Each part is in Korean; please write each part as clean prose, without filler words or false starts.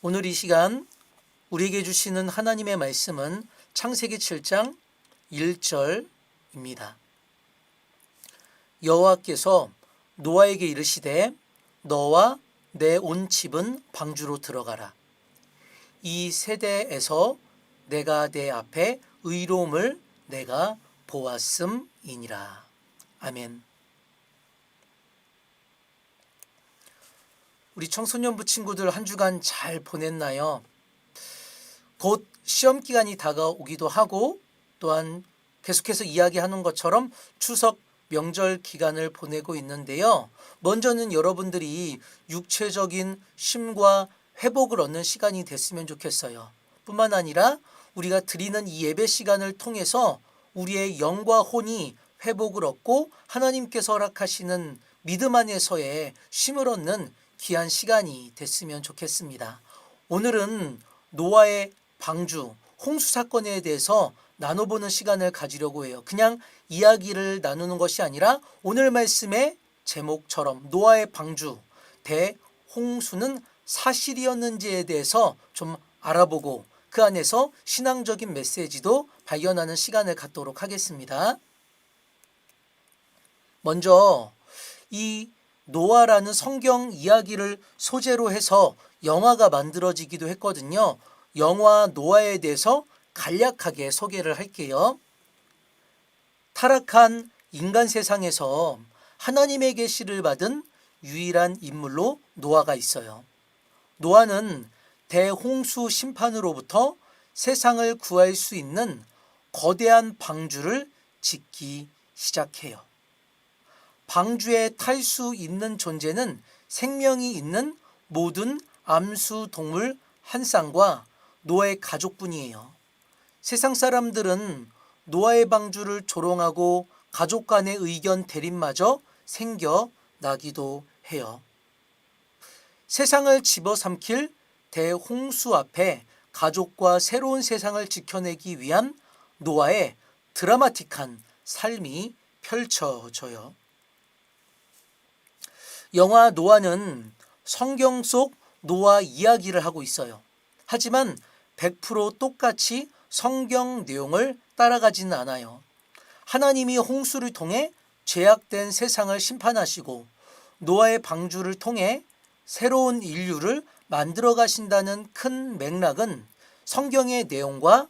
오늘 이 시간 우리에게 주시는 하나님의 말씀은 창세기 7장 1절입니다. 여호와께서 노아에게 이르시되 너와 내 온 집은 방주로 들어가라. 이 세대에서 내가 내 앞에 의로움을 내가 보았음이니라. 아멘. 우리 청소년부 친구들 한 주간 잘 보냈나요? 곧 시험 기간이 다가오기도 하고 또한 계속해서 이야기하는 것처럼 추석 명절 기간을 보내고 있는데요. 먼저는 여러분들이 육체적인 쉼과 회복을 얻는 시간이 됐으면 좋겠어요. 뿐만 아니라 우리가 드리는 이 예배 시간을 통해서 우리의 영과 혼이 회복을 얻고 하나님께서 허락하시는 믿음 안에서의 쉼을 얻는 귀한 시간이 됐으면 좋겠습니다. 오늘은 노아의 방주, 홍수 사건에 대해서 나눠보는 시간을 가지려고 해요. 그냥 이야기를 나누는 것이 아니라 오늘 말씀의 제목처럼 노아의 방주, 대홍수는 사실이었는지에 대해서 좀 알아보고 그 안에서 신앙적인 메시지도 발견하는 시간을 갖도록 하겠습니다. 먼저 이 노아라는 성경 이야기를 소재로 해서 영화가 만들어지기도 했거든요. 영화 노아에 대해서 간략하게 소개를 할게요. 타락한 인간 세상에서 하나님의 계시를 받은 유일한 인물로 노아가 있어요. 노아는 대홍수 심판으로부터 세상을 구할 수 있는 거대한 방주를 짓기 시작해요. 방주에 탈 수 있는 존재는 생명이 있는 모든 암수 동물 한 쌍과 노아의 가족뿐이에요. 세상 사람들은 노아의 방주를 조롱하고 가족 간의 의견 대립마저 생겨나기도 해요. 세상을 집어삼킬 대홍수 앞에 가족과 새로운 세상을 지켜내기 위한 노아의 드라마틱한 삶이 펼쳐져요. 영화 노아는 성경 속 노아 이야기를 하고 있어요. 하지만 100% 똑같이 성경 내용을 따라가지는 않아요. 하나님이 홍수를 통해 죄악된 세상을 심판하시고 노아의 방주를 통해 새로운 인류를 만들어 가신다는 큰 맥락은 성경의 내용과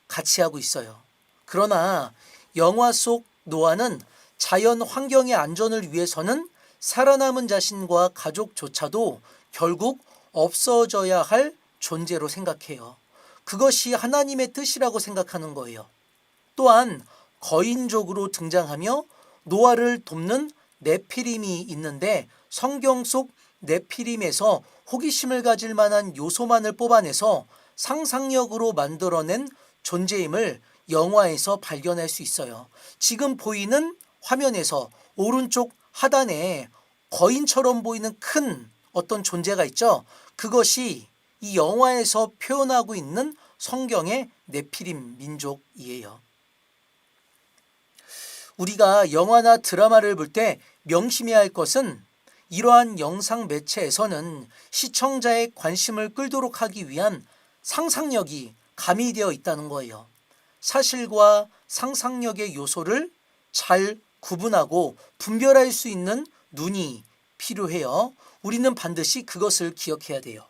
같이 하고 있어요. 그러나 영화 속 노아는 자연 환경의 안전을 위해서는 살아남은 자신과 가족조차도 결국 없어져야 할 존재로 생각해요. 그것이 하나님의 뜻이라고 생각하는 거예요. 또한 거인족으로 등장하며 노아를 돕는 네피림이 있는데 성경 속 네피림에서 호기심을 가질 만한 요소만을 뽑아내서 상상력으로 만들어낸 존재임을 영화에서 발견할 수 있어요. 지금 보이는 화면에서 오른쪽 하단에 거인처럼 보이는 큰 어떤 존재가 있죠. 그것이 이 영화에서 표현하고 있는 성경의 네피림 민족이에요. 우리가 영화나 드라마를 볼 때 명심해야 할 것은 이러한 영상 매체에서는 시청자의 관심을 끌도록 하기 위한 상상력이 가미되어 있다는 거예요. 사실과 상상력의 요소를 잘 구분하고 분별할 수 있는 눈이 필요해요. 우리는 반드시 그것을 기억해야 돼요.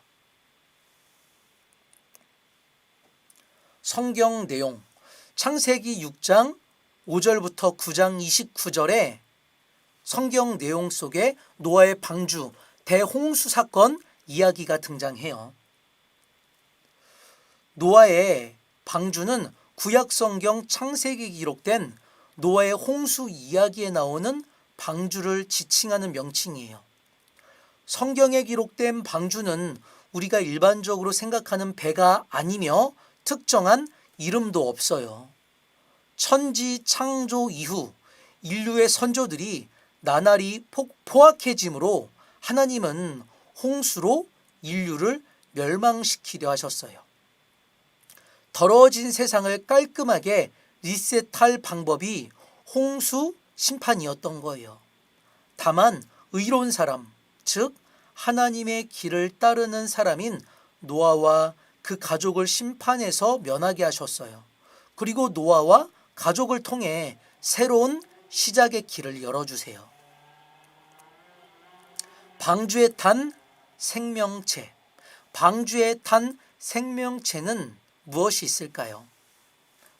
성경 내용 창세기 6장 5절부터 9장 29절에 성경 내용 속에 노아의 방주, 대홍수 사건 이야기가 등장해요. 노아의 방주는 구약 성경 창세기 기록된 노아의 홍수 이야기에 나오는 방주를 지칭하는 명칭이에요. 성경에 기록된 방주는 우리가 일반적으로 생각하는 배가 아니며 특정한 이름도 없어요. 천지 창조 이후 인류의 선조들이 나날이 포악해짐으로 하나님은 홍수로 인류를 멸망시키려 하셨어요. 더러워진 세상을 깔끔하게 리셋할 방법이 홍수 심판이었던 거예요. 다만 의로운 사람, 즉 하나님의 길을 따르는 사람인 노아와 그 가족을 심판에서 면하게 하셨어요. 그리고 노아와 가족을 통해 새로운 시작의 길을 열어주세요. 방주에 탄 생명체. 방주에 탄 생명체는 무엇이 있을까요?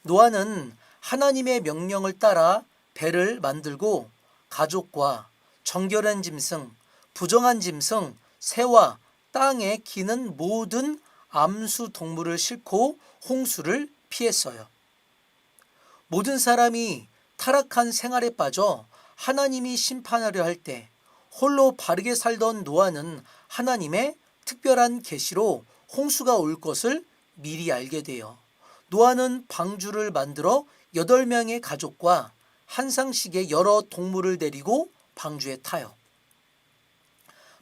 노아는 하나님의 명령을 따라 배를 만들고 가족과 정결한 짐승, 부정한 짐승, 새와 땅에 기는 모든 암수 동물을 싣고 홍수를 피했어요. 모든 사람이 타락한 생활에 빠져 하나님이 심판하려 할 때 홀로 바르게 살던 노아는 하나님의 특별한 계시로 홍수가 올 것을 미리 알게 돼요. 노아는 방주를 만들어 8명의 가족과 한 쌍씩의 여러 동물을 데리고 방주에 타요.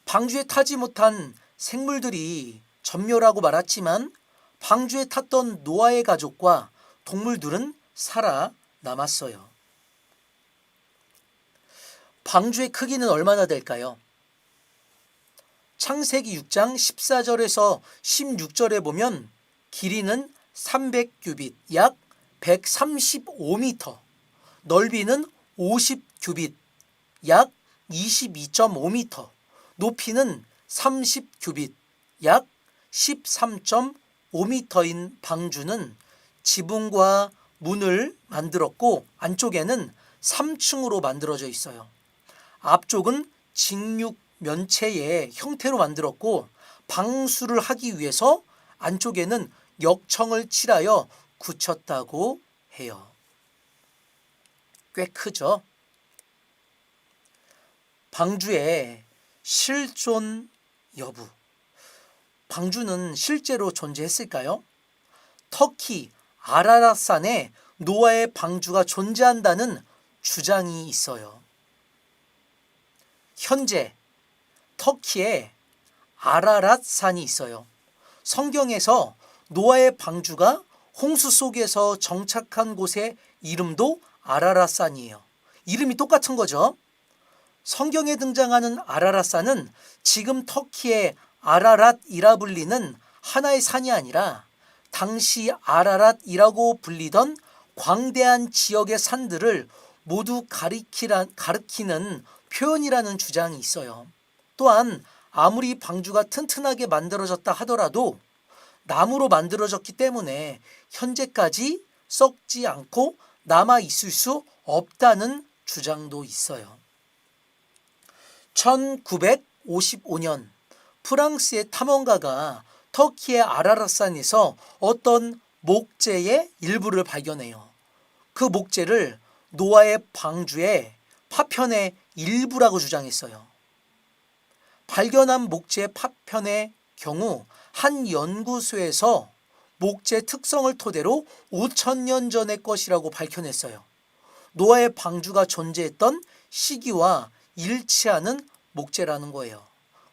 방주에 타지 못한 생물들이 전멸하고 말았지만 방주에 탔던 노아의 가족과 동물들은 살아남았어요. 방주의 크기는 얼마나 될까요? 창세기 6장 14절에서 16절에 보면 길이는 300규빗, 약 135m, 넓이는 50규빗, 약 22.5m, 높이는 30규빗, 약 13.5m인 방주는 지붕과 문을 만들었고 안쪽에는 3층으로 만들어져 있어요. 앞쪽은 직육 면체의 형태로 만들었고 방수를 하기 위해서 안쪽에는 역청을 칠하여 굳혔다고 해요. 꽤 크죠? 방주의 실존 여부. 방주는 실제로 존재했을까요? 터키 아라랏산에 노아의 방주가 존재한다는 주장이 있어요. 현재 터키에 아라랏산이 있어요. 성경에서 노아의 방주가 홍수 속에서 정착한 곳의 이름도 아라랏산이에요. 이름이 똑같은 거죠. 성경에 등장하는 아라랏산은 지금 터키의 아라랏이라 불리는 하나의 산이 아니라 당시 아라랏이라고 불리던 광대한 지역의 산들을 모두 가리키는 표현이라는 주장이 있어요. 또한 아무리 방주가 튼튼하게 만들어졌다 하더라도 나무로 만들어졌기 때문에 현재까지 썩지 않고 남아 있을 수 없다는 주장도 있어요. 1955년 프랑스의 탐험가가 터키의 아라랏산에서 어떤 목재의 일부를 발견해요. 그 목재를 노아의 방주의 파편의 일부라고 주장했어요. 발견한 목재 파편의 경우 한 연구소에서 목재 특성을 토대로 5,000년 전의 것이라고 밝혀냈어요. 노아의 방주가 존재했던 시기와 일치하는 목재라는 거예요.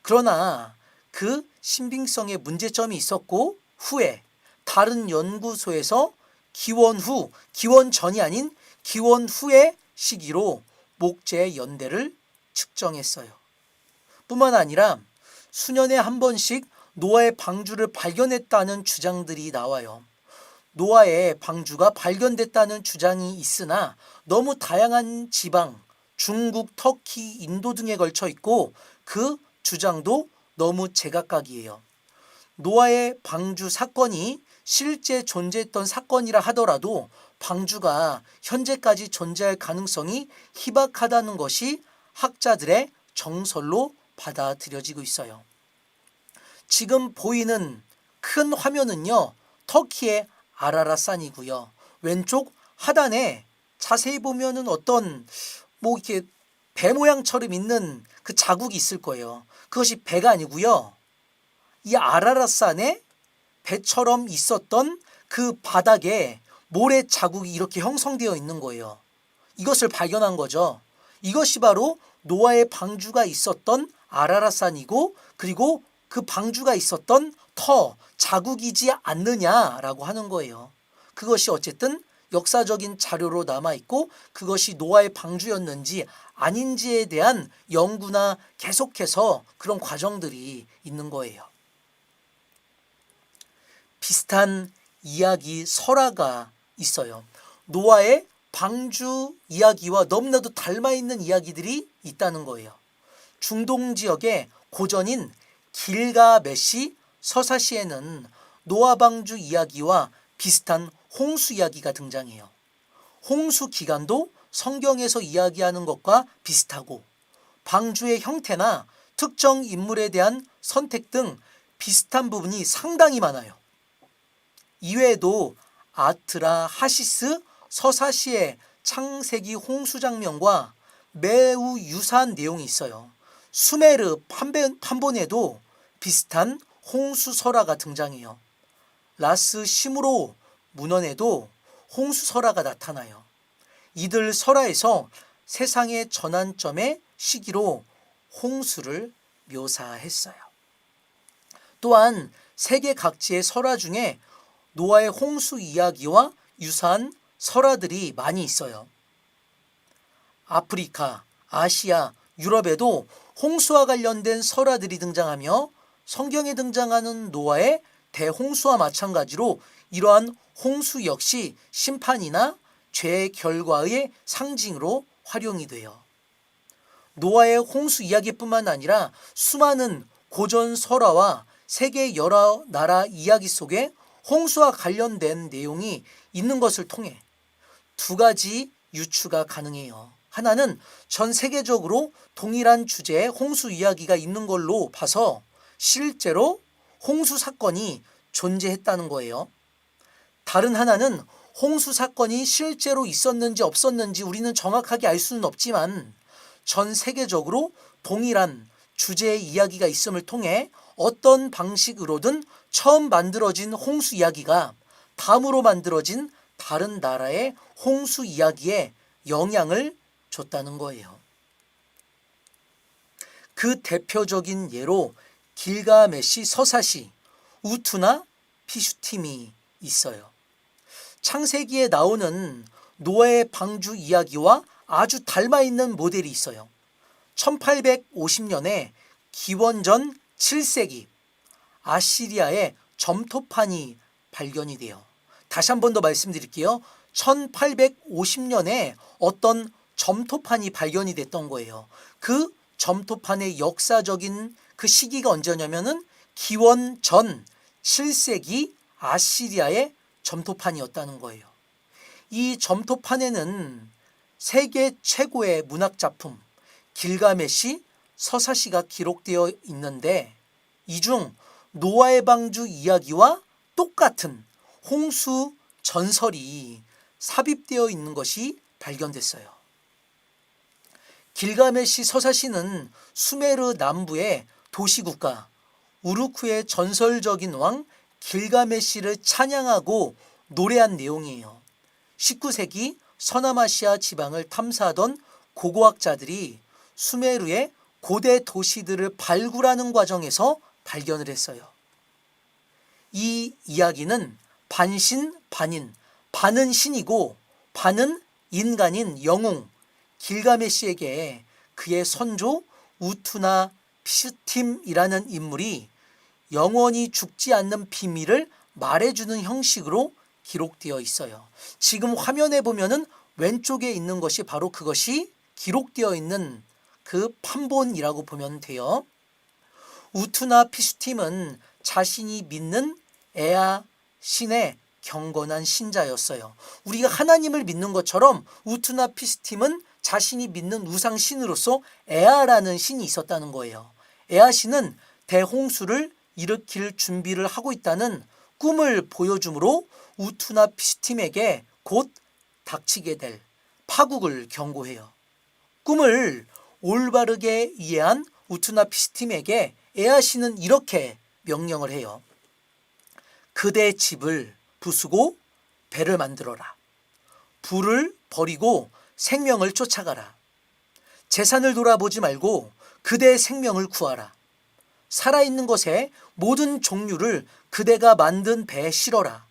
그러나 그 신빙성에 문제점이 있었고 후에 다른 연구소에서 기원 전이 아닌 기원 후의 시기로 목재의 연대를 측정했어요. 뿐만 아니라 수년에 한 번씩 노아의 방주를 발견했다는 주장들이 나와요. 노아의 방주가 발견됐다는 주장이 있으나 너무 다양한 지방, 중국, 터키, 인도 등에 걸쳐 있고 그 주장도 너무 제각각이에요. 노아의 방주 사건이 실제 존재했던 사건이라 하더라도 방주가 현재까지 존재할 가능성이 희박하다는 것이 학자들의 정설로 받아들여지고 있어요. 지금 보이는 큰 화면은요, 터키의 아라랏산이고요. 왼쪽 하단에 자세히 보면은 어떤 이렇게 배 모양처럼 있는 그 자국이 있을 거예요. 그것이 배가 아니고요. 이 아라랏산에 배처럼 있었던 그 바닥에 모래 자국이 이렇게 형성되어 있는 거예요. 이것을 발견한 거죠. 이것이 바로 노아의 방주가 있었던 아라랏산이고 그리고 그 방주가 있었던 자국이지 않느냐라고 하는 거예요. 그것이 어쨌든 역사적인 자료로 남아있고 그것이 노아의 방주였는지 아닌지에 대한 연구나 계속해서 그런 과정들이 있는 거예요. 비슷한 이야기 설화가 있어요. 노아의 방주 이야기와 너무나도 닮아있는 이야기들이 있다는 거예요. 중동 지역의 고전인 길가메시 서사시에는 노아 방주 이야기와 비슷한 홍수 이야기가 등장해요. 홍수 기간도 성경에서 이야기하는 것과 비슷하고 방주의 형태나 특정 인물에 대한 선택 등 비슷한 부분이 상당히 많아요. 이외에도 아트라 하시스 서사시의 창세기 홍수 장면과 매우 유사한 내용이 있어요. 수메르 판본에도 비슷한 홍수 설화가 등장해요. 라스 시무로 문헌에도 홍수 설화가 나타나요. 이들 설화에서 세상의 전환점의 시기로 홍수를 묘사했어요. 또한 세계 각지의 설화 중에 노아의 홍수 이야기와 유사한 설화들이 많이 있어요. 아프리카, 아시아, 유럽에도 홍수와 관련된 설화들이 등장하며 성경에 등장하는 노아의 대홍수와 마찬가지로 이러한 홍수 역시 심판이나 죄의 결과의 상징으로 활용이 돼요. 노아의 홍수 이야기뿐만 아니라 수많은 고전 설화와 세계 여러 나라 이야기 속에 홍수와 관련된 내용이 있는 것을 통해 두 가지 유추가 가능해요. 하나는 전 세계적으로 동일한 주제의 홍수 이야기가 있는 걸로 봐서 실제로 홍수 사건이 존재했다는 거예요. 다른 하나는 홍수 사건이 실제로 있었는지 없었는지 우리는 정확하게 알 수는 없지만 전 세계적으로 동일한 주제의 이야기가 있음을 통해 어떤 방식으로든 처음 만들어진 홍수 이야기가 다음으로 만들어진 다른 나라의 홍수 이야기에 영향을 줬다는 거예요. 그 대표적인 예로 길가메시 서사시, 우투나 피슈팀이 있어요. 창세기에 나오는 노아의 방주 이야기와 아주 닮아있는 모델이 있어요. 1850년에 기원전 7세기 아시리아의 점토판이 발견이 돼요. 다시 한 번 더 말씀드릴게요. 1850년에 어떤 점토판이 발견이 됐던 거예요. 그 점토판의 역사적인 그 시기가 언제냐면은 기원전 7세기 아시리아의 점토판이었다는 거예요. 이 점토판에는 세계 최고의 문학 작품 길가메시 서사시가 기록되어 있는데 이 중 노아의 방주 이야기와 똑같은 홍수 전설이 삽입되어 있는 것이 발견됐어요. 길가메시 서사시는 수메르 남부의 도시국가 우르크의 전설적인 왕 길가메시를 찬양하고 노래한 내용이에요. 19세기 서남아시아 지방을 탐사하던 고고학자들이 수메르의 고대 도시들을 발굴하는 과정에서 발견을 했어요. 이 이야기는 반신 반인, 반은 신이고 반은 인간인 영웅 길가메시에게 그의 선조 우투나 피슈팀이라는 인물이 영원히 죽지 않는 비밀을 말해주는 형식으로 기록되어 있어요. 지금 화면에 보면은 왼쪽에 있는 것이 바로 그것이 기록되어 있는 그 판본이라고 보면 돼요. 우투나 피슈팀은 자신이 믿는 에아 신의 경건한 신자였어요. 우리가 하나님을 믿는 것처럼 우투나 피슈팀은 자신이 믿는 우상 신으로서 에아라는 신이 있었다는 거예요. 에아 신은 대홍수를 일으킬 준비를 하고 있다는 꿈을 보여주므로 우투나 피슈팀에게 곧 닥치게 될 파국을 경고해요. 꿈을 올바르게 이해한 우투나 피슈팀에게 에아 신은 이렇게 명령을 해요. 그대 집을 부수고 배를 만들어라. 불을 버리고 생명을 쫓아가라. 재산을 돌아보지 말고 그대의 생명을 구하라. 살아있는 것의 모든 종류를 그대가 만든 배에 실어라.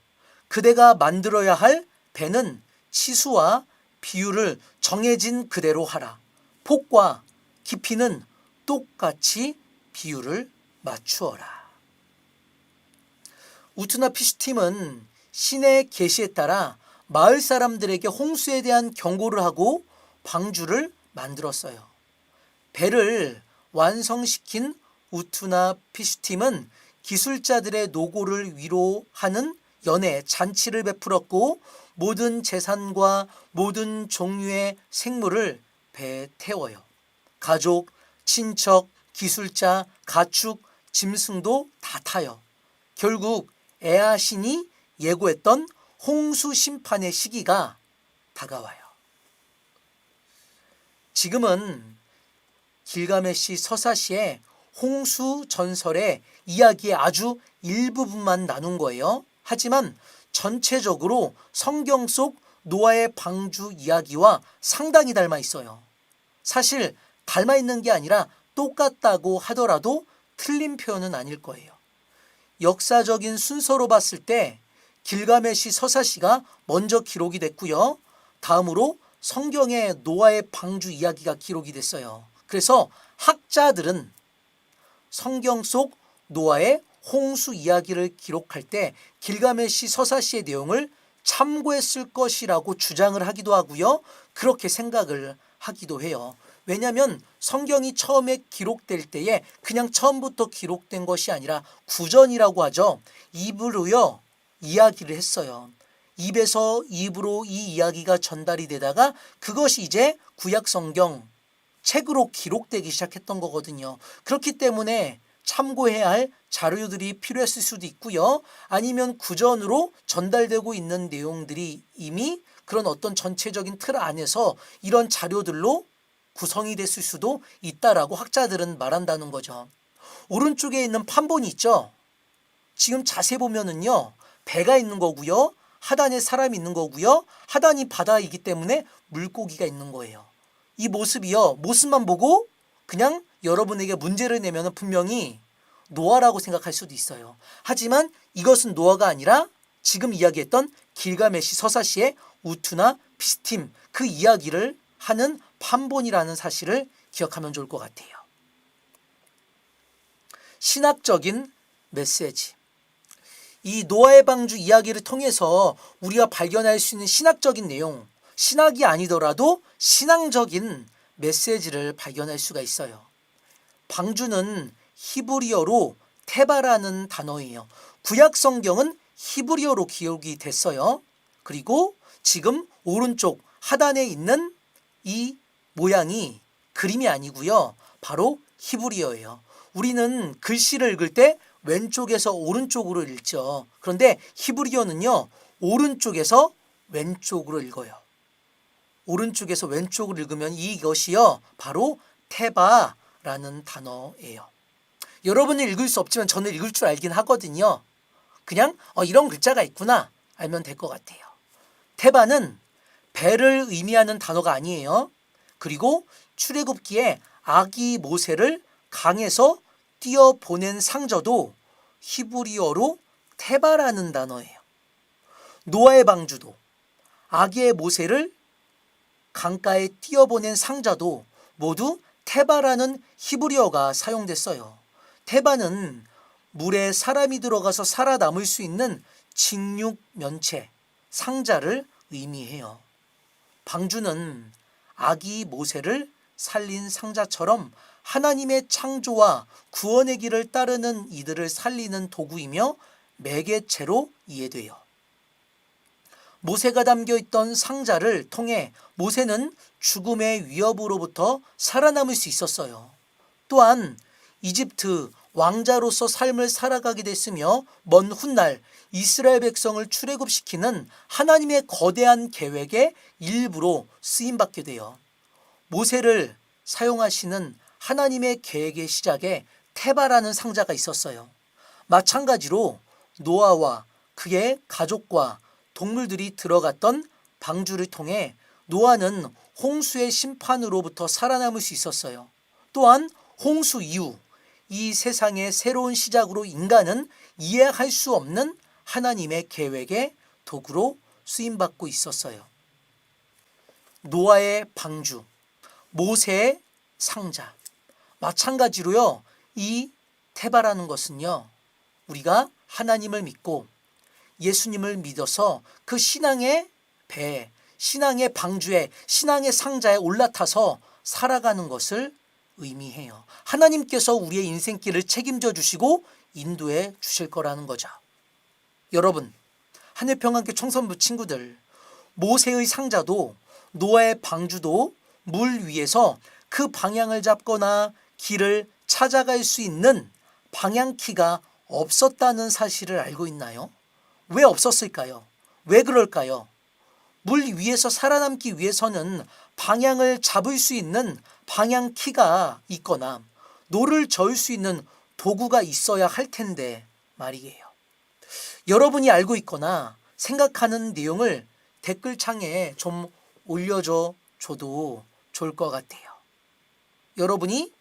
그대가 만들어야 할 배는 치수와 비율을 정해진 그대로 하라. 폭과 깊이는 똑같이 비율을 맞추어라. 우트나 피슈팀은 신의 계시에 따라 마을 사람들에게 홍수에 대한 경고를 하고 방주를 만들었어요. 배를 완성시킨 우트나 피슈팀은 기술자들의 노고를 위로하는 연회 잔치를 베풀었고 모든 재산과 모든 종류의 생물을 배에 태워요. 가족, 친척, 기술자, 가축, 짐승도 다 타요. 결국 에아신이 예고했던 홍수 심판의 시기가 다가와요. 지금은 길가메시 서사시의 홍수 전설의 이야기의 아주 일부분만 나눈 거예요. 하지만 전체적으로 성경 속 노아의 방주 이야기와 상당히 닮아 있어요. 사실 닮아 있는 게 아니라 똑같다고 하더라도 틀린 표현은 아닐 거예요. 역사적인 순서로 봤을 때 길가메시 서사시가 먼저 기록이 됐고요. 다음으로 성경의 노아의 방주 이야기가 기록이 됐어요. 그래서 학자들은 성경 속 노아의 홍수 이야기를 기록할 때 길가메시 서사시의 내용을 참고했을 것이라고 주장을 하기도 하고요. 그렇게 생각을 하기도 해요. 왜냐하면 성경이 처음에 기록될 때에 그냥 처음부터 기록된 것이 아니라 구전이라고 하죠. 입으로요 이야기를 했어요. 입에서 입으로 이 이야기가 전달이 되다가 그것이 이제 구약 성경 책으로 기록되기 시작했던 거거든요. 그렇기 때문에 참고해야 할 자료들이 필요했을 수도 있고요. 아니면 구전으로 전달되고 있는 내용들이 이미 그런 어떤 전체적인 틀 안에서 이런 자료들로 구성이 됐을 수도 있다라고 학자들은 말한다는 거죠. 오른쪽에 있는 판본이 있죠. 지금 자세히 보면은요. 배가 있는 거고요. 하단에 사람이 있는 거고요. 하단이 바다이기 때문에 물고기가 있는 거예요. 이 모습이요. 모습만 보고 그냥 여러분에게 문제를 내면 분명히 노아라고 생각할 수도 있어요. 하지만 이것은 노아가 아니라 지금 이야기했던 길가메시 서사시의 우투나 피스팀 그 이야기를 하는 판본이라는 사실을 기억하면 좋을 것 같아요. 신학적인 메시지. 이 노아의 방주 이야기를 통해서 우리가 발견할 수 있는 신학적인 내용, 신학이 아니더라도 신앙적인 메시지를 발견할 수가 있어요. 방주는 히브리어로 테바라는 단어예요. 구약 성경은 히브리어로 기록이 됐어요. 그리고 지금 오른쪽 하단에 있는 이 모양이 그림이 아니고요. 바로 히브리어예요. 우리는 글씨를 읽을 때 왼쪽에서 오른쪽으로 읽죠. 그런데 히브리어는요. 오른쪽에서 왼쪽으로 읽어요. 오른쪽에서 왼쪽으로 읽으면 이것이요. 바로 테바라는 단어예요. 여러분이 읽을 수 없지만 저는 읽을 줄 알긴 하거든요. 그냥 이런 글자가 있구나 알면 될 것 같아요. 테바는 배를 의미하는 단어가 아니에요. 그리고 출애굽기에 아기 모세를 강에서 띄어보낸 상저도 히브리어로 테바라는 단어예요. 노아의 방주도 아기의 모세를 강가에 띄어보낸 상자도 모두 테바라는 히브리어가 사용됐어요. 테바는 물에 사람이 들어가서 살아남을 수 있는 직육 면체, 상자를 의미해요. 방주는 아기 모세를 살린 상자처럼 하나님의 창조와 구원의 길을 따르는 이들을 살리는 도구이며 매개체로 이해돼요. 모세가 담겨있던 상자를 통해 모세는 죽음의 위협으로부터 살아남을 수 있었어요. 또한 이집트 왕자로서 삶을 살아가게 됐으며 먼 훗날 이스라엘 백성을 출애굽시키는 하나님의 거대한 계획의 일부로 쓰임받게 돼요. 모세를 사용하시는 하나님의 계획의 시작에 테바라는 상자가 있었어요. 마찬가지로 노아와 그의 가족과 동물들이 들어갔던 방주를 통해 노아는 홍수의 심판으로부터 살아남을 수 있었어요. 또한 홍수 이후 이 세상의 새로운 시작으로 인간은 이해할 수 없는 하나님의 계획의 도구로 쓰임받고 있었어요. 노아의 방주, 모세의 상자. 마찬가지로요. 이 테바라는 것은요. 우리가 하나님을 믿고 예수님을 믿어서 그 신앙의 배, 신앙의 방주에, 신앙의 상자에 올라타서 살아가는 것을 의미해요. 하나님께서 우리의 인생길을 책임져 주시고 인도해 주실 거라는 거죠. 여러분, 하늘평안교 청소년부 친구들, 모세의 상자도 노아의 방주도 물 위에서 그 방향을 잡거나 길을 찾아갈 수 있는 방향키가 없었다는 사실을 알고 있나요? 왜 없었을까요? 왜 그럴까요? 물 위에서 살아남기 위해서는 방향을 잡을 수 있는 방향키가 있거나 노를 저을 수 있는 도구가 있어야 할 텐데 말이에요. 여러분이 알고 있거나 생각하는 내용을 댓글창에 좀 올려줘 줘도 좋을 것 같아요. 여러분이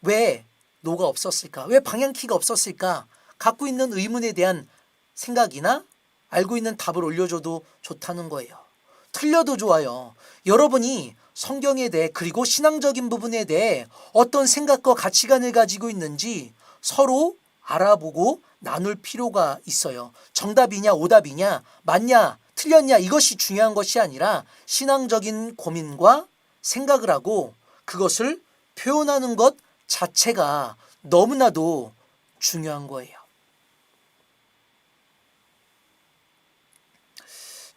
왜 노가 없었을까? 왜 방향키가 없었을까? 갖고 있는 의문에 대한 생각이나 알고 있는 답을 올려줘도 좋다는 거예요. 틀려도 좋아요. 여러분이 성경에 대해 그리고 신앙적인 부분에 대해 어떤 생각과 가치관을 가지고 있는지 서로 알아보고 나눌 필요가 있어요. 정답이냐 오답이냐 맞냐 틀렸냐 이것이 중요한 것이 아니라 신앙적인 고민과 생각을 하고 그것을 표현하는 것 자체가 너무나도 중요한 거예요.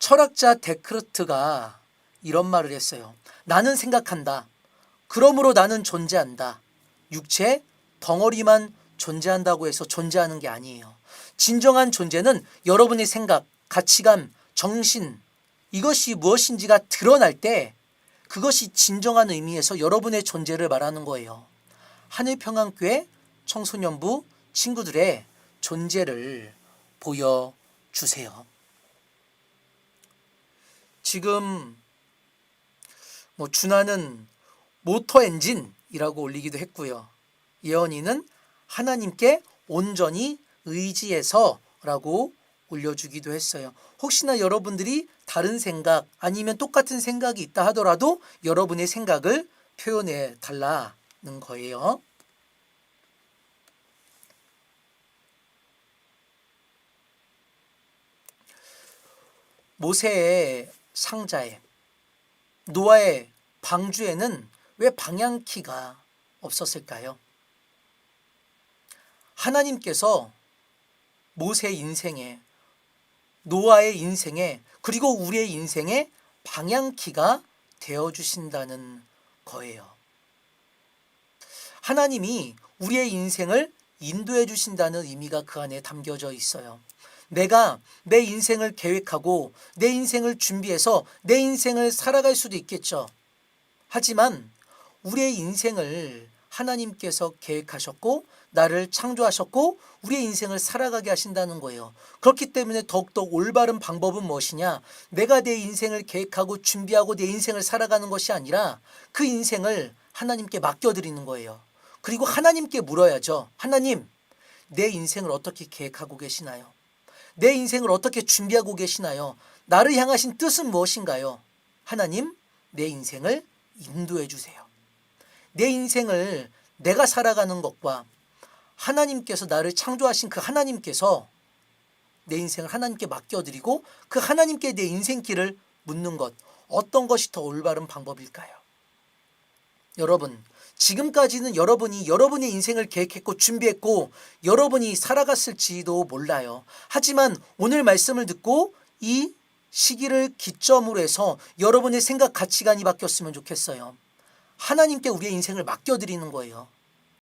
철학자 데크르트가 이런 말을 했어요. 나는 생각한다. 그러므로 나는 존재한다. 육체, 덩어리만 존재한다고 해서 존재하는 게 아니에요. 진정한 존재는 여러분의 생각, 가치관, 정신 이것이 무엇인지가 드러날 때 그것이 진정한 의미에서 여러분의 존재를 말하는 거예요. 하늘평안교회 청소년부 친구들의 존재를 보여주세요. 지금 준하는 모터 엔진이라고 올리기도 했고요. 예언이는 하나님께 온전히 의지해서라고 올려주기도 했어요. 혹시나 여러분들이 다른 생각 아니면 똑같은 생각이 있다 하더라도 여러분의 생각을 표현해 달라는 거예요. 모세의 상자에 노아의 방주에는 왜 방향키가 없었을까요? 하나님께서 모세의 인생에 노아의 인생에 그리고 우리의 인생에 방향키가 되어주신다는 거예요. 하나님이 우리의 인생을 인도해 주신다는 의미가 그 안에 담겨져 있어요. 내가 내 인생을 계획하고 내 인생을 준비해서 내 인생을 살아갈 수도 있겠죠. 하지만 우리의 인생을 하나님께서 계획하셨고 나를 창조하셨고 우리의 인생을 살아가게 하신다는 거예요. 그렇기 때문에 더욱더 올바른 방법은 무엇이냐? 내가 내 인생을 계획하고 준비하고 내 인생을 살아가는 것이 아니라 그 인생을 하나님께 맡겨드리는 거예요. 그리고 하나님께 물어야죠. 하나님, 내 인생을 어떻게 계획하고 계시나요? 내 인생을 어떻게 준비하고 계시나요? 나를 향하신 뜻은 무엇인가요? 하나님, 내 인생을 인도해 주세요. 내 인생을 내가 살아가는 것과 하나님께서 나를 창조하신 그 하나님께서 내 인생을 하나님께 맡겨드리고 그 하나님께 내 인생길을 묻는 것, 어떤 것이 더 올바른 방법일까요? 여러분, 지금까지는 여러분이 여러분의 인생을 계획했고 준비했고 여러분이 살아갔을지도 몰라요. 하지만 오늘 말씀을 듣고 이 시기를 기점으로 해서 여러분의 생각 가치관이 바뀌었으면 좋겠어요. 하나님께 우리의 인생을 맡겨드리는 거예요.